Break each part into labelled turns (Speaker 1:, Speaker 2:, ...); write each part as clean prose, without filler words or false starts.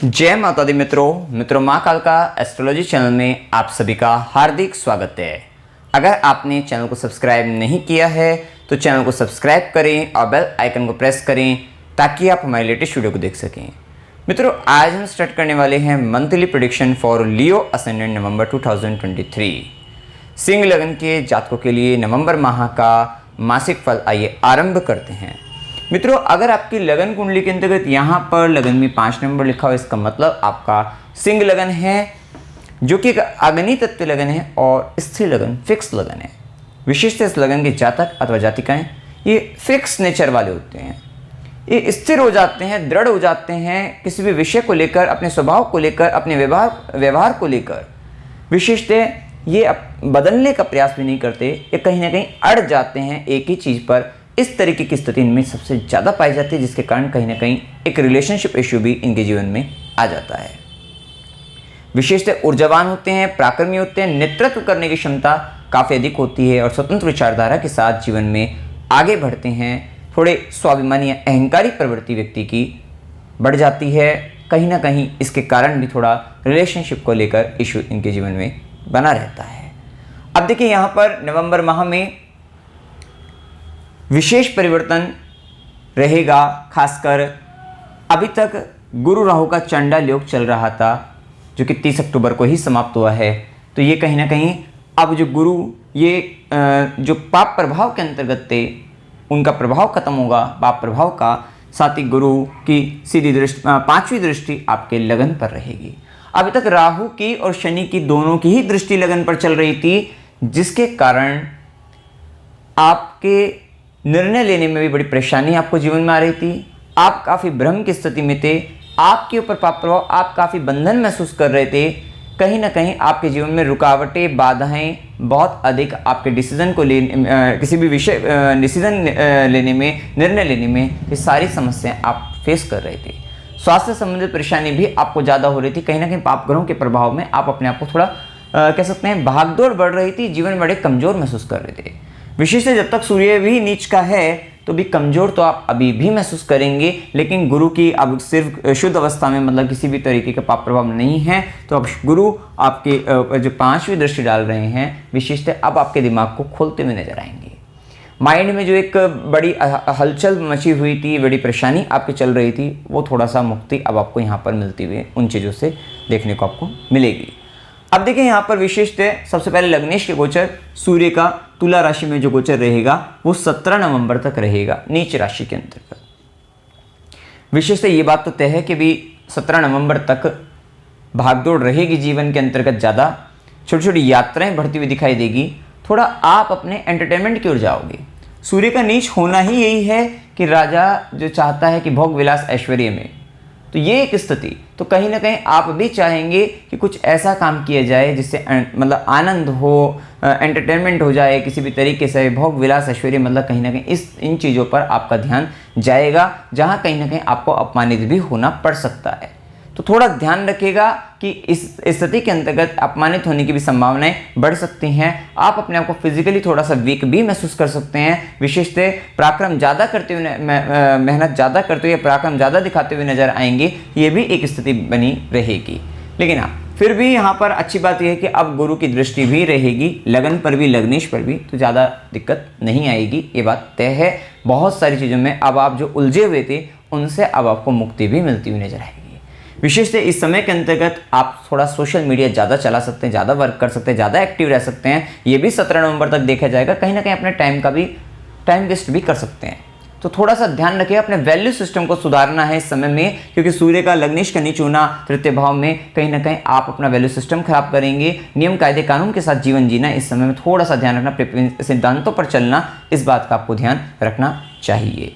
Speaker 1: जय माता दी मित्रों माँ कालका एस्ट्रोलॉजी चैनल में आप सभी का हार्दिक स्वागत है। अगर आपने चैनल को सब्सक्राइब नहीं किया है तो चैनल को सब्सक्राइब करें और बेल आइकन को प्रेस करें ताकि आप हमारे लेटेस्ट वीडियो को देख सकें। मित्रों, आज हम स्टार्ट करने वाले हैं monthly prediction for Leo ascendant November 2023। सिंह लगन के जातकों के लिए नवंबर माह का मासिक फल आइए आरंभ करते हैं। मित्रों, अगर आपकी लगन कुंडली के अंतर्गत यहाँ पर लगन में 5 नंबर लिखा हो, इसका मतलब आपका सिंह लगन है, जो कि एक अग्नि तत्व लगन है और स्थिर लगन, फिक्स लगन है। विशेषतः इस लगन के जातक अथवा जातिकाएं ये फिक्स नेचर वाले होते हैं। ये स्थिर हो जाते हैं, दृढ़ हो जाते हैं किसी भी विषय को लेकर, अपने स्वभाव को लेकर, अपने व्यवहार को लेकर। विशेषतः ये बदलने का प्रयास भी नहीं करते, ये कहीं ना कहीं अड़ जाते हैं एक ही चीज़ पर। इस तरीके की स्थिति इनमें सबसे ज़्यादा पाई जाती है, जिसके कारण कहीं ना कहीं एक रिलेशनशिप इश्यू भी इनके जीवन में आ जाता है। विशेषतः ऊर्जावान होते हैं, पराक्रमी होते हैं, नेतृत्व करने की क्षमता काफ़ी अधिक होती है और स्वतंत्र विचारधारा के साथ जीवन में आगे बढ़ते हैं। थोड़े स्वाभिमानी या अहंकारी प्रवृत्ति व्यक्ति की बढ़ जाती है। कहीं ना कहीं इसके कारण भी थोड़ा रिलेशनशिप को लेकर इश्यू इनके जीवन में बना रहता है। अब देखिए, यहाँ पर नवंबर माह में विशेष परिवर्तन रहेगा। खासकर अभी तक गुरु राहु का चंडाल योग चल रहा था, जो कि 30 अक्टूबर को ही समाप्त हुआ है। तो ये कहीं ना कहीं अब जो गुरु ये जो पाप प्रभाव के अंतर्गत थे, उनका प्रभाव खत्म होगा पाप प्रभाव का। साथ ही गुरु की सीधी दृष्टि, 5वीं दृष्टि आपके लगन पर रहेगी। अभी तक राहु की और शनि की दोनों की ही दृष्टि लगन पर चल रही थी, जिसके कारण आपके निर्णय लेने में भी बड़ी परेशानी आपको जीवन में आ रही थी। आप काफ़ी भ्रम की स्थिति में थे, आपके ऊपर पाप प्रभाव, आप काफ़ी बंधन महसूस कर रहे थे। कहीं ना कहीं आपके जीवन में रुकावटें, बाधाएं बहुत अधिक आपके डिसीजन को किसी भी विषय डिसीजन लेने में, निर्णय लेने में, ये सारी समस्याएं आप फेस कर रहे थे। स्वास्थ्य संबंधित परेशानी भी आपको ज़्यादा हो रही थी। कहीं ना कहीं पाप ग्रहों के प्रभाव में आप अपने आप को थोड़ा कह सकते हैं भागदौड़ बढ़ रही थी, जीवन में बड़े कमज़ोर महसूस कर रहे थे। विशेषतः जब तक सूर्य भी नीच का है तो भी कमज़ोर तो आप अभी भी महसूस करेंगे, लेकिन गुरु की अब सिर्फ शुद्ध अवस्था में, मतलब किसी भी तरीके का पाप प्रभाव नहीं है। तो अब गुरु आपके जो 5वीं दृष्टि डाल रहे हैं, विशेषतः अब आपके दिमाग को खोलते हुए नजर आएंगे। माइंड में जो एक बड़ी हलचल मची हुई थी, बड़ी परेशानी आपकी चल रही थी, वो थोड़ा सा मुक्ति अब आपको यहाँ पर मिलती हुई उन चीज़ों से देखने को आपको मिलेगी। अब देखिए, यहाँ पर विशेषतः सबसे पहले लग्नेश के गोचर सूर्य का तुला राशि में जो गोचर रहेगा वो 17 नवंबर तक रहेगा, नीच राशि के अंतर्गत। विशेषतः ये बात तो तय है कि भी 17 नवंबर तक भागदौड़ रहेगी जीवन के अंतर्गत। ज़्यादा छोटी छोटी यात्राएं बढ़ती हुई दिखाई देगी। थोड़ा आप अपने एंटरटेनमेंट की ओर जाओगे। सूर्य का नीच होना ही यही है कि राजा जो चाहता है कि भोग विलास ऐश्वर्य में, तो ये एक स्थिति। तो कहीं ना कहीं आप भी चाहेंगे कि कुछ ऐसा काम किया जाए जिससे मतलब आनंद हो, एंटरटेनमेंट हो जाए किसी भी तरीके से, भोग विलास ऐश्वर्य, मतलब कहीं ना कहीं इन चीज़ों पर आपका ध्यान जाएगा, जहाँ कहीं ना कहीं आपको अपमानित भी होना पड़ सकता है। तो थोड़ा ध्यान रखिएगा कि इस स्थिति के अंतर्गत अपमानित होने की भी संभावनाएं बढ़ सकती हैं। आप अपने आप को फिजिकली थोड़ा सा वीक भी महसूस कर सकते हैं। विशेषतः पराक्रम ज़्यादा करते हुए, मेहनत ज़्यादा करते हुए, पराक्रम ज़्यादा दिखाते हुए नजर आएंगे। ये भी एक स्थिति बनी रहेगी। लेकिन हाँ, फिर भी यहाँ पर अच्छी बात यह है कि अब गुरु की दृष्टि भी रहेगी, लगन पर भी, लग्नेश पर भी, तो ज़्यादा दिक्कत नहीं आएगी, ये बात तय है। बहुत सारी चीज़ों में अब आप जो उलझे हुए थे, उनसे अब आपको मुक्ति भी मिलती हुई नजर आएगी। विशेषतः इस समय के अंतर्गत आप थोड़ा सोशल मीडिया ज़्यादा चला सकते हैं, ज़्यादा वर्क कर सकते हैं, ज़्यादा एक्टिव रह सकते हैं। ये भी 17 नवंबर तक देखा जाएगा। कहीं ना कहीं अपने टाइम वेस्ट भी कर सकते हैं। तो थोड़ा सा ध्यान रखिए, अपने वैल्यू सिस्टम को सुधारना है इस समय में, क्योंकि सूर्य का लग्नेश का नीच होना तृतीय भाव में, कहीं ना कहीं आप अपना वैल्यू सिस्टम खराब करेंगे। नियम कायदे कानून के साथ जीवन जीना, इस समय में थोड़ा सा ध्यान रखना, सिद्धांतों पर चलना, इस बात का आपको ध्यान रखना चाहिए।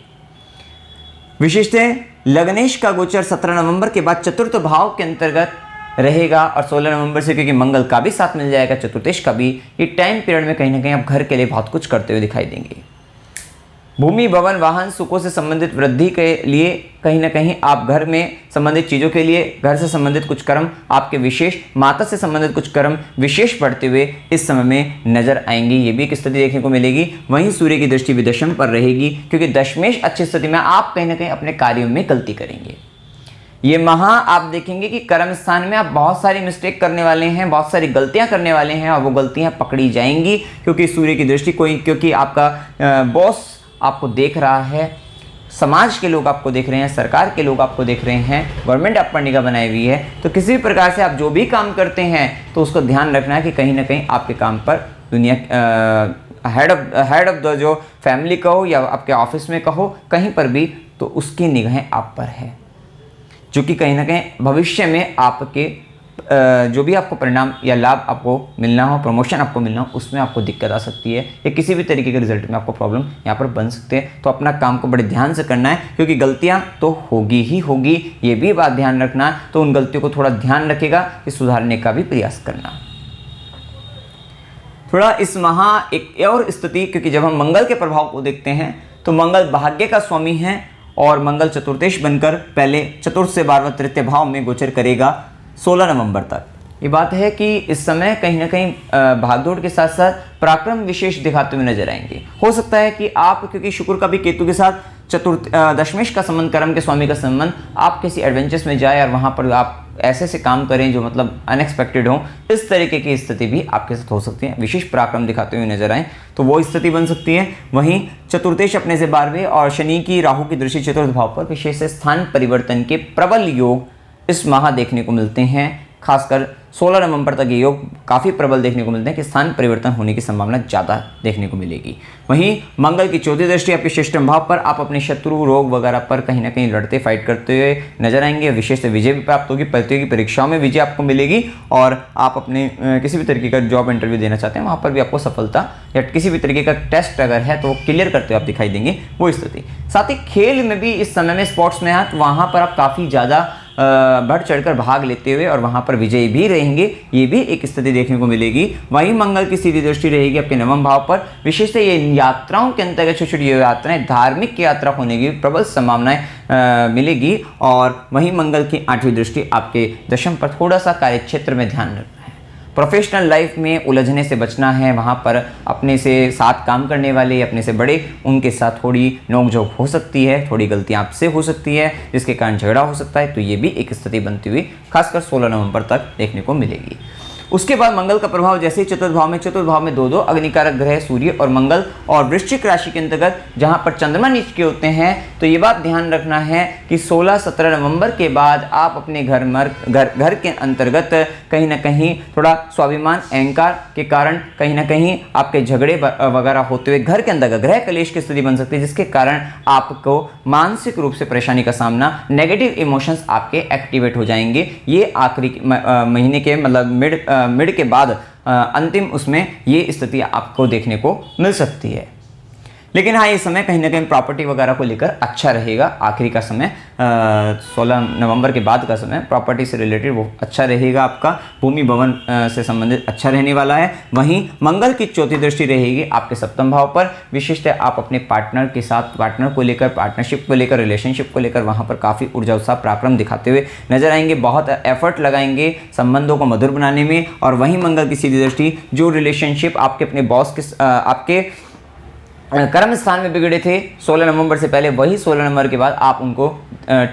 Speaker 1: विशेषतः लग्नेश का गोचर 17 नवंबर के बाद चतुर्थ भाव के अंतर्गत रहेगा और 16 नवंबर से क्योंकि मंगल का भी साथ मिल जाएगा, चतुर्थेश का भी। ये टाइम पीरियड में कहीं ना कहीं आप घर के लिए बहुत कुछ करते हुए दिखाई देंगे। भूमि, भवन, वाहन, सुखों से संबंधित वृद्धि के लिए कहीं ना कहीं आप घर में संबंधित चीज़ों के लिए, घर से संबंधित कुछ कर्म आपके विशेष, माता से संबंधित कुछ कर्म विशेष बढ़ते हुए इस समय में नजर आएंगे। ये भी एक स्थिति देखने को मिलेगी। वहीं सूर्य की दृष्टि भी दशम पर रहेगी, क्योंकि दशमेश अच्छी स्थिति में आप कहीं ना कहीं अपने कार्यों में गलती करेंगे। ये माह आप देखेंगे कि कर्म स्थान में आप बहुत सारी मिस्टेक करने वाले हैं, बहुत सारी गलतियां करने वाले हैं और वो गलतियां पकड़ी जाएंगी क्योंकि सूर्य की दृष्टि क्योंकि आपका बॉस आपको देख रहा है, समाज के लोग आपको देख रहे हैं, सरकार के लोग आपको देख रहे हैं, गवर्नमेंट आप पर निगाह बनाई हुई है। तो किसी भी प्रकार से आप जो भी काम करते हैं तो उसको ध्यान रखना है कि कहीं ना कहीं आपके काम पर दुनिया हेड ऑफ द जो फैमिली कहो या आपके ऑफिस में कहो, कहीं पर भी तो उसकी निगाहें आप पर है, जो कि कहीं ना कहीं भविष्य में आपके जो भी आपको परिणाम या लाभ आपको मिलना हो, प्रमोशन आपको मिलना हो, उसमें आपको दिक्कत आ सकती है या किसी भी तरीके के रिजल्ट में आपको प्रॉब्लम यहाँ पर बन सकते हैं। तो अपना काम को बड़े ध्यान से करना है क्योंकि गलतियाँ तो होगी ही होगी, ये भी बात ध्यान रखना। तो उन गलतियों को थोड़ा ध्यान रखेगा कि सुधारने का भी प्रयास करना। थोड़ा इस माह एक और स्थिति, क्योंकि जब हम मंगल के प्रभाव को देखते हैं तो मंगल भाग्य का स्वामी है और मंगल चतुर्थेश बनकर पहले चतुर्थ से 12वां तृतीय भाव में गोचर करेगा 16 नवंबर तक। ये बात है कि इस समय कहीं ना कहीं भागदौड़ के साथ साथ पराक्रम विशेष दिखाते हुए नजर आएंगे। हो सकता है कि आप, क्योंकि शुक्र का भी केतु के साथ दशमेश का संबंध, कर्म के स्वामी का संबंध, आप किसी एडवेंचर्स में जाए और वहाँ पर आप ऐसे से काम करें जो मतलब अनएक्सपेक्टेड हो, इस तरीके की स्थिति भी आपके साथ हो सकती है। विशेष पराक्रम दिखाते हुए नजर आए तो वो स्थिति बन सकती है। वहीं चतुर्थेश अपने से 12वें और शनि की राहु की दृष्टि चतुर्थ भाव पर विशेष स्थान परिवर्तन के प्रबल योग इस माह देखने को मिलते हैं। खासकर 16 नवंबर तक ये योग काफ़ी प्रबल देखने को मिलते हैं कि स्थान परिवर्तन होने की संभावना ज़्यादा देखने को मिलेगी। वहीं मंगल की चौथी दृष्टि आपके षष्ठम भाव पर, आप अपने शत्रु रोग वगैरह पर कहीं ना कहीं लड़ते फाइट करते हुए नजर आएंगे। विशेष विजय भी प्राप्त होगी, प्रतियोगी परीक्षाओं में विजय आपको मिलेगी और आप अपने किसी भी तरीके का जॉब इंटरव्यू देना चाहते हैं वहाँ पर भी आपको सफलता या किसी भी तरीके का टेस्ट अगर है तो वो क्लियर करते हुए आप दिखाई देंगे, वो स्थिति। साथ ही खेल में भी इस समय में, स्पोर्ट्स में हैं तो वहाँ पर आप काफ़ी ज़्यादा बढ़ चढ़कर भाग लेते हुए और वहां पर विजयी भी रहेंगे, ये भी एक स्थिति देखने को मिलेगी। वहीं मंगल की सीधी दृष्टि रहेगी आपके नवम भाव पर। विशेषतः ये यात्राओं के अंतर्गत छोटी छोटी यात्राएं, धार्मिक यात्रा होने की प्रबल संभावनाएं मिलेगी। और वहीं मंगल की 8वीं दृष्टि आपके दशम पर, थोड़ा सा कार्यक्षेत्र में ध्यान रखना है, प्रोफेशनल लाइफ में उलझने से बचना है। वहाँ पर अपने से साथ काम करने वाले, अपने से बड़े, उनके साथ थोड़ी नोकझोंक हो सकती है, थोड़ी गलतियाँ आपसे हो सकती है जिसके कारण झगड़ा हो सकता है। तो ये भी एक स्थिति बनती हुई खासकर 16 नवंबर तक देखने को मिलेगी। उसके बाद मंगल का प्रभाव जैसे ही चतुर्थ भाव में दो अग्निकारक ग्रह सूर्य और मंगल, और वृश्चिक राशि के अंतर्गत जहां पर चंद्रमा नीच के होते हैं, तो ये बात ध्यान रखना है कि 16-17 नवंबर के बाद आप अपने घर के अंतर्गत कहीं ना कहीं थोड़ा स्वाभिमान, अहंकार के कारण कहीं ना कहीं आपके झगड़े वगैरह होते हुए घर के अंदर ग्रह कलेश की स्थिति बन सकती है, जिसके कारण आपको मानसिक रूप से परेशानी का सामना, नेगेटिव इमोशंस आपके एक्टिवेट हो जाएंगे। ये आखिरी महीने के मतलब मिड के बाद अंतिम उसमें ये स्थिति आपको देखने को मिल सकती है। लेकिन हाँ, ये समय कहीं ना कहीं प्रॉपर्टी वगैरह को लेकर अच्छा रहेगा। आखिरी का समय 16 नवंबर के बाद का समय प्रॉपर्टी से रिलेटेड वो अच्छा रहेगा, आपका भूमि भवन से संबंधित अच्छा रहने वाला है। वहीं मंगल की चौथी दृष्टि रहेगी आपके सप्तम भाव पर। विशिष्ट आप अपने पार्टनर के साथ, पार्टनर को लेकर, पार्टनरशिप को लेकर, रिलेशनशिप को लेकर वहाँ पर काफ़ी ऊर्जा उत्साह पराक्रम दिखाते हुए नजर आएंगे, बहुत एफर्ट लगाएंगे संबंधों को मधुर बनाने में। और वहीं मंगल की सीधी दृष्टि जो रिलेशनशिप आपके अपने बॉस के आपके कर्म स्थान में बिगड़े थे 16 नवंबर से पहले, वही 16 नवंबर के बाद आप उनको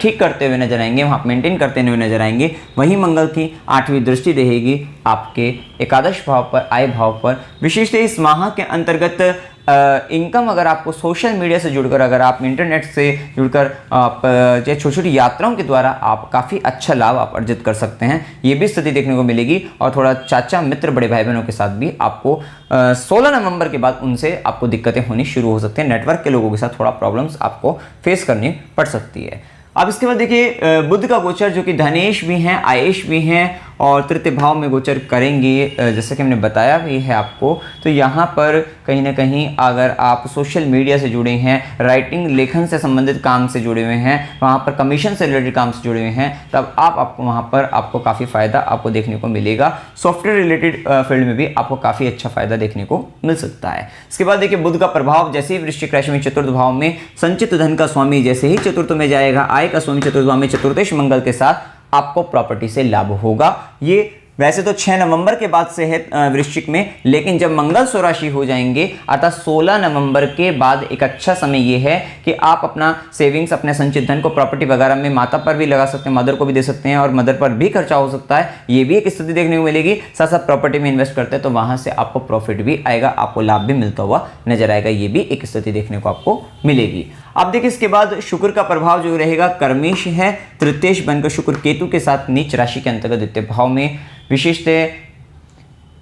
Speaker 1: ठीक करते हुए नजर आएंगे, वहाँ मेंटेन करते हुए नजर आएंगे। वहीं मंगल की 8वीं दृष्टि रहेगी आपके एकादश भाव पर, आय भाव पर। विशेषतः इस माह के अंतर्गत इनकम, अगर आपको सोशल मीडिया से जुड़कर, अगर आप इंटरनेट से जुड़कर आप छोटी छोटी यात्राओं के द्वारा आप काफ़ी अच्छा लाभ आप अर्जित कर सकते हैं, ये भी स्थिति देखने को मिलेगी। और थोड़ा चाचा, मित्र, बड़े भाई बहनों के साथ भी आपको 16 नवंबर के बाद उनसे आपको दिक्कतें होनी शुरू हो सकती हैं। नेटवर्क के लोगों के साथ थोड़ा प्रॉब्लम्स आपको फेस करनी पड़ सकती है। अब इसके बाद देखिए बुध का गोचर, जो कि धनेश भी हैं, आयेश भी हैं और तृतीय भाव में गोचर करेंगे, जैसे कि हमने बताया भी है आपको। तो यहाँ पर कहीं ना कहीं अगर आप सोशल मीडिया से जुड़े हैं, राइटिंग, लेखन से संबंधित काम से जुड़े हुए हैं, वहाँ पर कमीशन से रिलेटेड काम से जुड़े हुए हैं, तब आपको वहाँ पर आपको काफ़ी फ़ायदा आपको देखने को मिलेगा। सॉफ्टवेयर रिलेटेड फील्ड में भी आपको काफ़ी अच्छा फ़ायदा देखने को मिल सकता है। इसके बाद देखिए बुध का प्रभाव जैसे ही वृश्चिक राशि में चतुर्थ भाव में, संचित धन का स्वामी जैसे ही चतुर्थ में जाएगा, आय का स्वामी चतुर्थ भाव में चतुर्थेश मंगल के साथ आपको प्रॉपर्टी से लाभ होगा। ये वैसे तो 6 नवंबर के बाद से है वृश्चिक में, लेकिन जब मंगल स्वराशि हो जाएंगे अर्थात 16 नवंबर के बाद एक अच्छा समय ये है कि आप अपना सेविंग्स, अपने संचित धन को प्रॉपर्टी वगैरह में माता पर भी लगा सकते हैं, मदर को भी दे सकते हैं और मदर पर भी खर्चा हो सकता है, ये भी एक स्थिति देखने को मिलेगी। साथ साथ प्रॉपर्टी में इन्वेस्ट करते हैं तो वहां से आपको प्रॉफिट भी आएगा, आपको लाभ भी मिलता हुआ नजर आएगा, ये भी एक स्थिति देखने को आपको मिलेगी। अब देखिए इसके बाद शुक्र का प्रभाव जो रहेगा कर्मेश है, तृतीयेश बनकर शुक्र केतु के साथ नीच राशि के अंतर्गत द्वितीय भाव में, विशेषतः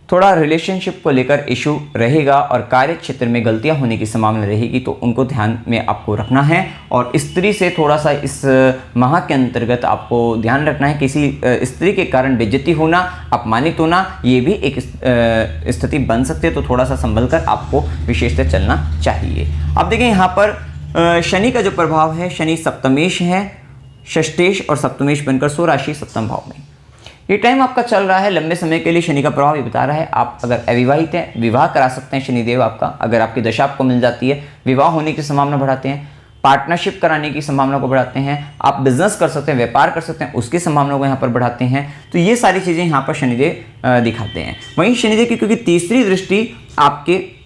Speaker 1: थोड़ा रिलेशनशिप को लेकर इशू रहेगा और कार्य क्षेत्र में गलतियां होने की संभावना रहेगी, तो उनको ध्यान में आपको रखना है। और स्त्री से थोड़ा सा इस माह के अंतर्गत आपको ध्यान रखना है, किसी स्त्री के कारण बेइज्जती होना, अपमानित होना, ये भी एक स्थिति बन सकती है, तो थोड़ा सा संभल कर आपको विशेषतः चलना चाहिए। अब देखिए यहाँ पर शनि का जो प्रभाव है, शनि सप्तमेश है, षष्ठेश और सप्तमेश बनकर स्वराशि सप्तम भाव में। ये टाइम आपका चल रहा है लंबे समय के लिए, शनि का प्रभाव ये बता रहा है। आप अगर अविवाहित हैं, विवाह करा सकते हैं शनिदेव आपका, अगर आपकी दशा आपको मिल जाती है, विवाह होने की संभावना बढ़ाते हैं, पार्टनरशिप कराने की संभावना को बढ़ाते हैं, आप बिजनेस कर सकते हैं, व्यापार कर सकते हैं, उसकी संभावना को यहाँ पर बढ़ाते हैं। तो ये सारी चीज़ें यहाँ पर शनिदेव दिखाते हैं। वहीं शनिदेव की क्योंकि तीसरी दृष्टि आपके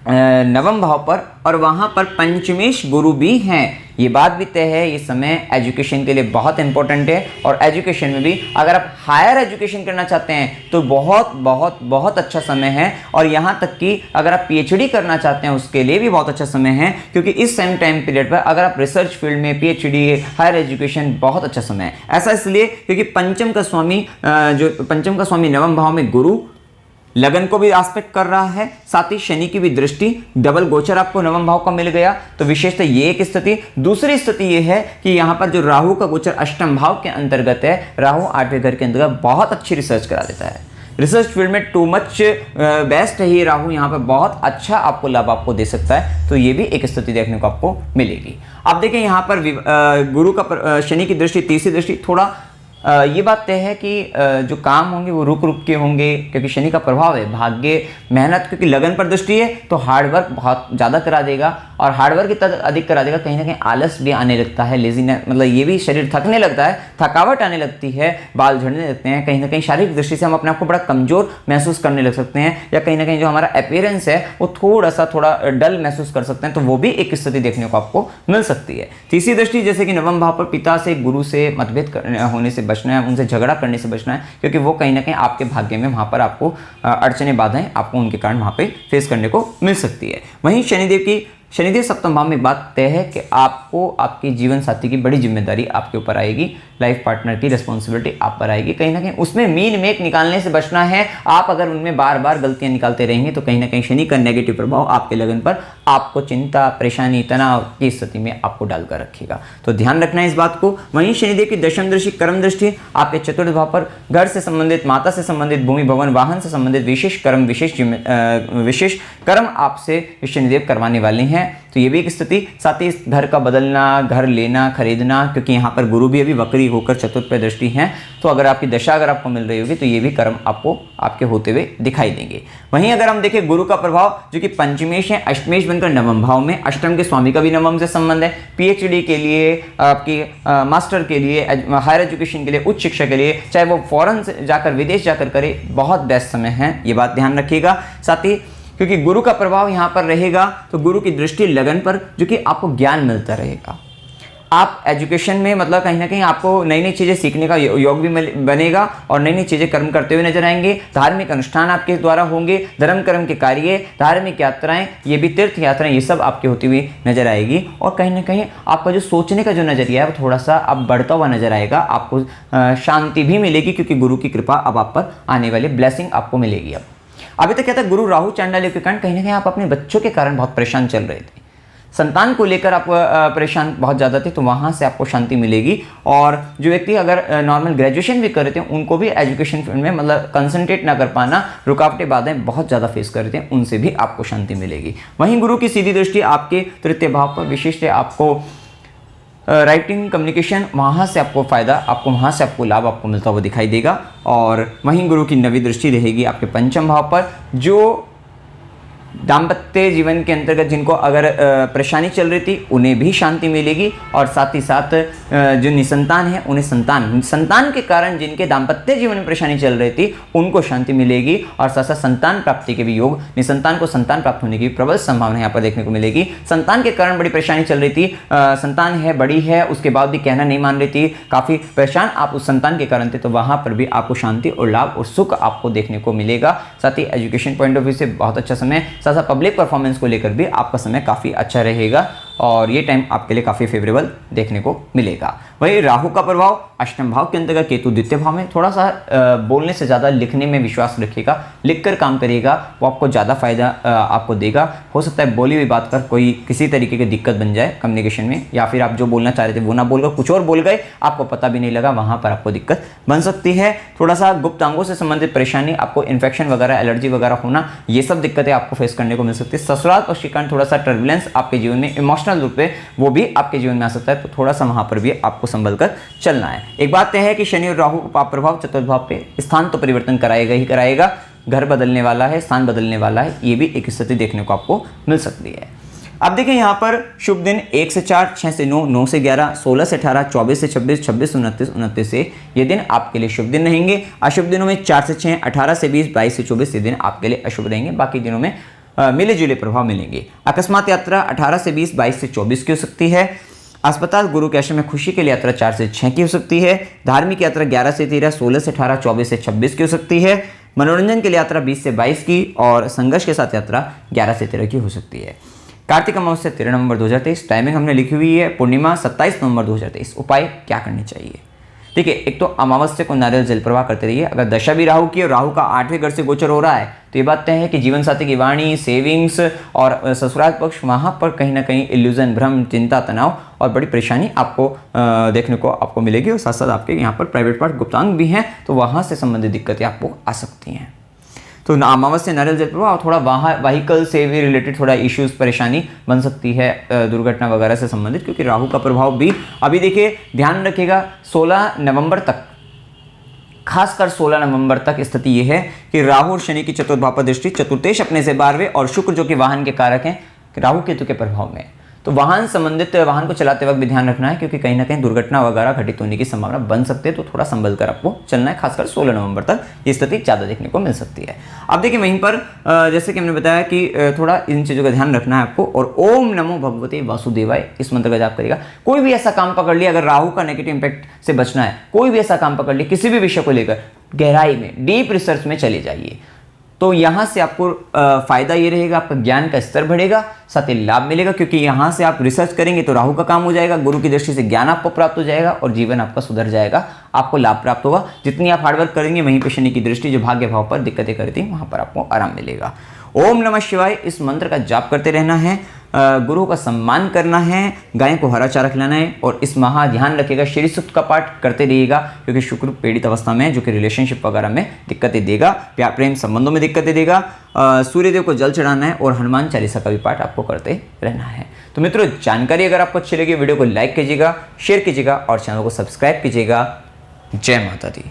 Speaker 1: नवम भाव पर और वहाँ पर पंचमेश गुरु भी हैं, ये बात भी तय है। ये समय एजुकेशन के लिए बहुत इंपॉर्टेंट है और एजुकेशन में भी अगर आप हायर एजुकेशन करना चाहते हैं तो बहुत बहुत बहुत अच्छा समय है। और यहाँ तक कि अगर आप पीएचडी करना चाहते हैं उसके लिए भी बहुत अच्छा समय है, क्योंकि इस सेम टाइम पीरियड पर अगर आप रिसर्च फील्ड में पीएचडी, हायर एजुकेशन, बहुत अच्छा समय है। ऐसा इसलिए क्योंकि पंचम का स्वामी नवम भाव में गुरु लगन को भी आस्पेक्ट कर रहा है, साथ ही शनि की भी दृष्टि, डबल गोचर आपको नवम भाव का मिल गया, तो विशेषतः ये एक स्थिति। दूसरी स्थिति ये है कि यहाँ पर जो राहु का गोचर अष्टम भाव के अंतर्गत है, राहु 8वें घर के अंतर्गत बहुत अच्छी रिसर्च करा देता है, रिसर्च फील्ड में टू मच बेस्ट है ये राहु, यहाँ पर बहुत अच्छा आपको लाभ आपको दे सकता है, तो ये भी एक स्थिति देखने को आपको मिलेगी। अब देखिए यहाँ पर गुरु का शनि की दृष्टि, तीसरी दृष्टि, थोड़ा ये बात तय है कि जो काम होंगे वो रुक रुक के होंगे, क्योंकि शनि का प्रभाव है, भाग्य, मेहनत, क्योंकि लगन पर दृष्टि है तो हार्डवर्क बहुत ज़्यादा करा देगा और हार्डवर्क इतना अधिक करा देगा, कहीं ना कहीं आलस भी आने लगता है, लेजीनेस, मतलब ये भी शरीर थकने लगता है, थकावट आने लगती है, बाल झड़ने लगते हैं, कहीं ना कहीं शारीरिक दृष्टि से हम अपने आप को बड़ा कमजोर महसूस करने लग सकते हैं, या कहीं ना कहीं जो हमारा अपीयरेंस है वो थोड़ा डल महसूस कर सकते हैं, तो वो भी एक स्थिति देखने को आपको मिल सकती है। तीसरी दृष्टि जैसे कि नवम भाव पर पिता से, गुरु से मतभेद होने से बचना है, उनसे झगड़ा करने से बचना है, क्योंकि वो कहीं ना कहीं आपके भाग्य में वहां पर आपको अड़चने, बाधाएं आपको उनके कारण वहां पे फेस करने को मिल सकती है। वहीं शनिदेव सप्तम भाव में बात तय है कि आपको आपके जीवन साथी की बड़ी जिम्मेदारी आपके ऊपर आएगी, लाइफ पार्टनर की रिस्पॉन्सिबिलिटी आप पर आएगी, कहीं ना कहीं उसमें मीन मेक निकालने से बचना है। आप अगर उनमें बार बार गलतियां निकालते रहेंगे तो कहीं ना कहीं शनि का नेगेटिव प्रभाव आपके लगन पर आपको चिंता, परेशानी, तनाव की स्थिति में आपको डालकर रखेगा, तो ध्यान रखना है इस बात को। वहीं शनिदेव की दशम दृष्टि, कर्म दृष्टि आपके चतुर्थ भाव पर, घर से संबंधित, माता से संबंधित, भूमि भवन वाहन से संबंधित विशेष कर्म आपसे शनिदेव करवाने वाले हैं, तो ये भी एक स्थिति। साथ ही घर का बदलना, घर लेना, खरीदना, क्योंकि यहाँ पर गुरु भी अभी वक्री होकर चतुर्थ पे दृष्टि है, तो अगर आपकी दशा अगर आपको मिल रही होगी तो ये भी कर्म आपको आपके होते हुए दिखाई देंगे। वहीं अगर हम देखें गुरु का प्रभाव जो कि पंचमेश है, अष्टमेश बनकर नवम भाव में, अष्टम के स्वामी का भी नवम से संबंध है, पीएचडी के लिए, आपकी मास्टर के लिए, हायर एजुकेशन के लिए, उच्च शिक्षा के लिए, चाहे वो फॉरेन से जाकर, विदेश जाकर करे, बहुत बेस्ट समय है, ये बात ध्यान रखिएगा। साथ ही क्योंकि गुरु का प्रभाव यहाँ पर रहेगा तो गुरु की दृष्टि लगन पर, जो कि आपको ज्ञान मिलता रहेगा, आप एजुकेशन में मतलब कहीं ना कहीं आपको नई नई चीज़ें सीखने का योग भी बनेगा और नई नई चीज़ें कर्म करते हुए नजर आएंगे। धार्मिक अनुष्ठान आपके द्वारा होंगे, धर्म कर्म के कार्य, धार्मिक यात्राएं, ये भी तीर्थ यात्राएं, ये सब आपकी होती हुई नजर आएगी। और कहीं ना कहीं आपका जो सोचने का जो नज़रिया है वो थोड़ा सा अब बढ़ता हुआ नजर आएगा, आपको शांति भी मिलेगी, क्योंकि गुरु की कृपा अब आप पर आने वाली ब्लेसिंग आपको मिलेगी। अब अभी तक क्या था, गुरु राहु चांडाल्य के कारण कहीं ना कहीं आप अपने बच्चों के कारण बहुत परेशान चल रहे थे, संतान को लेकर आप परेशान बहुत ज़्यादा थे, तो वहाँ से आपको शांति मिलेगी। और जो व्यक्ति अगर नॉर्मल ग्रेजुएशन भी कर रहे थे उनको भी एजुकेशन फील्ड में मतलब कंसंट्रेट ना कर पाना, रुकावटें बाधाएं बहुत ज़्यादा फेस कर रहे थे, उनसे भी आपको शांति मिलेगी। वहीं गुरु की सीधी दृष्टि आपके तृतीय भाव पर, विशिष्ट आपको राइटिंग, कम्युनिकेशन, वहाँ से आपको फ़ायदा, आपको वहाँ से आपको लाभ आपको मिलता हुआ दिखाई देगा। और वहीं गुरु की नवी दृष्टि रहेगी आपके पंचम भाव पर, जो दाम्पत्य जीवन के अंतर्गत जिनको अगर परेशानी चल रही थी उन्हें भी शांति मिलेगी, और साथ ही साथ जो निसंतान है उन्हें संतान के कारण जिनके दाम्पत्य जीवन में परेशानी चल रही थी उनको शांति मिलेगी, और साथ साथ संतान प्राप्ति के भी योग, निसंतान को संतान प्राप्त होने की प्रबल संभावना यहाँ पर देखने को मिलेगी। संतान के कारण बड़ी परेशानी चल रही थी, संतान है बड़ी है उसके बाद भी कहना नहीं मान रही थी, काफ़ी परेशान आप उस संतान के कारण थे, तो वहाँ पर भी आपको शांति और लाभ और सुख आपको देखने को मिलेगा। साथ ही एजुकेशन पॉइंट ऑफ व्यू से बहुत अच्छा समय, साथ साथ पब्लिक परफॉर्मेंस को लेकर भी आपका समय काफ़ी अच्छा रहेगा, और ये टाइम आपके लिए काफ़ी फेवरेबल देखने को मिलेगा। वही राहु का प्रभाव अष्टम भाव के अंतर्गत, केतु द्वितीय भाव में, थोड़ा सा बोलने से ज़्यादा लिखने में विश्वास रखिएगा, लिखकर काम करिएगा, वो आपको ज़्यादा फायदा आपको देगा। हो सकता है बोली हुई बात कर कोई किसी तरीके की दिक्कत बन जाए कम्युनिकेशन में, या फिर आप जो बोलना चाह रहे थे वो ना बोलकर कुछ और बोल गए, आपको पता भी नहीं लगा, वहाँ पर आपको दिक्कत बन सकती है। थोड़ा सा गुप्त अंगों से संबंधित परेशानी, आपको इन्फेक्शन वगैरह, एलर्जी वगैरह होना, ये सब दिक्कतें आपको फेस करने को मिल सकती है। ससुराल पक्ष के कारण थोड़ा सा टर्बुलेंस आपके जीवन में, इमोशनल रूप से वो भी आपके जीवन में आ सकता है, तो थोड़ा सा वहाँ पर भी आपको संभल कर चलना है। एक बात यह है कि शनि और राहु का प्रभाव चतुर्थ भाव पे, स्थान तो परिवर्तन कराएगा ही कराएगा, घर बदलने वाला है, स्थान बदलने वाला है, ये भी एक स्थिति देखने को आपको मिल सकती है। अब देखिए यहाँ पर शुभ दिन 1 से 4, 6 से 9, 9 से 11, 16 से 18, 24 से 26, 26 से 29, 29 से ये दिन आपके लिए शुभ दिन रहेंगे। अशुभ दिनों में 4 से 6, 18 से 20, 22 से 24 ये दिन आपके लिए अशुभ रहेंगे। बाकी दिनों में मिले जुले प्रभाव मिलेंगे। अकस्मात यात्रा 18 से 20, 22 से 24 की हो सकती है। अस्पताल गुरु के आश्रम में खुशी के लिए यात्रा 4 से 6 की हो सकती है। धार्मिक यात्रा 11 से 13, 16 से 18, 24 से 26 की हो सकती है। मनोरंजन के लिए यात्रा 20 से 22 की, और संघर्ष के साथ यात्रा 11 से 13 की हो सकती है। कार्तिक अमावस्या 13 नवंबर 2023, टाइमिंग हमने लिखी हुई है। पूर्णिमा 27 नवंबर 2023। उपाय क्या करने चाहिए? देखिए, एक तो अमावस्या को नारियल जल प्रवाह करते रहिए। अगर दशा भी राहु की और राहु का 8वें घर से गोचर हो रहा है तो ये बात तय है कि जीवन साथी की वाणी, सेविंग्स और ससुराल पक्ष, वहाँ पर कहीं ना कहीं इल्यूजन, भ्रम, चिंता, तनाव और बड़ी परेशानी आपको देखने को आपको मिलेगी। और साथ साथ आपके यहाँ पर प्राइवेट पार्ट, गुप्तांग भी हैं, तो वहाँ से संबंधित दिक्कतें आपको आ सकती हैं। तो अमावस्या नारियल जल प्रवाह, थोड़ा वहाँ व्हीकल से भी रिलेटेड थोड़ा इश्यूज, परेशानी बन सकती है दुर्घटना वगैरह से संबंधित, क्योंकि राहु का प्रभाव भी अभी देखिए ध्यान रखिएगा 16 नवंबर तक, खासकर 16 नवंबर तक स्थिति ये है कि राहु और शनि की चतुर्थ भाव पर दृष्टि, चतुर्थेश अपने से 12वें, और शुक्र जो कि वाहन के कारक हैं राहु केतु के प्रभाव में, तो वाहन संबंधित, वाहन को चलाते वक्त भी ध्यान रखना है, क्योंकि कहीं ना कहीं दुर्घटना वगैरह घटित होने की संभावना बन सकती है, तो थोड़ा संभल कर आपको चलना है। खासकर 16 नवंबर तक ये स्थिति ज़्यादा देखने को मिल सकती है। अब देखिए वहीं पर जैसे कि हमने बताया कि थोड़ा इन चीज़ों का ध्यान रखना है आपको, और ओम नमो भगवते वासुदेवाय इस मंत्र का जाप करेगा। कोई भी ऐसा काम पकड़ लिया, अगर राहु का नेगेटिव इंपैक्ट से बचना है, कोई भी ऐसा काम पकड़ लिया, किसी भी विषय को लेकर गहराई में, डीप रिसर्च में चले जाइए, तो यहाँ से आपको फायदा ये रहेगा, आपका ज्ञान का स्तर बढ़ेगा, साथ ही लाभ मिलेगा, क्योंकि यहाँ से आप रिसर्च करेंगे तो राहु का काम हो जाएगा, गुरु की दृष्टि से ज्ञान आपको प्राप्त हो जाएगा और जीवन आपका सुधर जाएगा, आपको लाभ प्राप्त होगा। जितनी आप हार्डवर्क करेंगे, वहीं पे शनि की दृष्टि जो भाग्य भाव पर दिक्कतें करती है, वहाँ पर आपको आराम मिलेगा। ओम नमः शिवाय इस मंत्र का जाप करते रहना है, गुरु का सम्मान करना है, गाय को हरा चारा खिलाना है, और इस महा ध्यान रखिएगा श्री सूक्त का पाठ करते रहिएगा, क्योंकि शुक्र पीड़ित अवस्था में, जो कि रिलेशनशिप वगैरह में दिक्कतें देगा, प्यार प्रेम संबंधों में दिक्कतें देगा। सूर्यदेव को जल चढ़ाना है, और हनुमान चालीसा का भी पाठ आपको करते रहना है। तो मित्रों, जानकारी अगर आपको अच्छी लगी, वीडियो को लाइक कीजिएगा, शेयर कीजिएगा और चैनल को सब्सक्राइब कीजिएगा। जय माता दी।